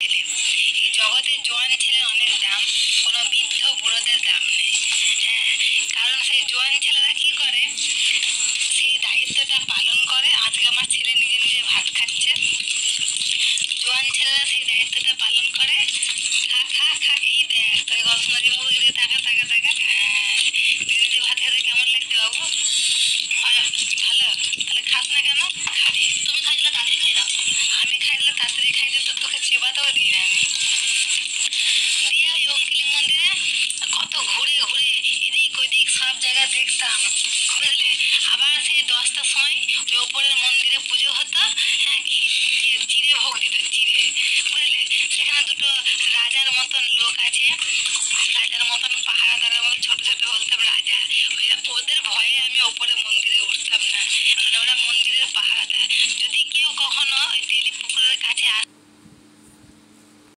ছেলে। এই জগতে জোয়ান ছেলের অনেক দাম, কোনো বৃদ্ধ বুড়োদের দাম নেই। হ্যাঁ, কারণ সেই জোয়ান ছেলেরা কি করে, সেই দায়িত্বটা পালন করে। আজকে আমার ছেলে নিজে নিজে ভাত খাচ্ছে, জোয়ান ছেলেরা সেই দায়িত্বটা পালন করে। খা খা খা, এই দেখ তোর গল্প নদী বাবু, এদিকে তাকা তাকা তাকা। হ্যাঁ, নিজে নিজে ভাত খেতে কেমন লাগছে বাবু? ভালো। তাহলে খাস না কেন? খাবি। তুমি খাইলে তাড়াতাড়ি খাই দাও। আমি খাইলে তাড়াতাড়ি খাইতে তো তোকে চেবাতেও দিই না আমি। দিয়ে ওই অঙ্কিলি মন্দিরে কত ঘুরে ঘুরে এদিক ওইদিক সব জায়গা দেখতাম, বুঝলে। আবার সেই 10টার সময় ওই ওপরের মন্দিরে পুজো হতো। হ্যাঁ, চিড়ে ভোগ দিত,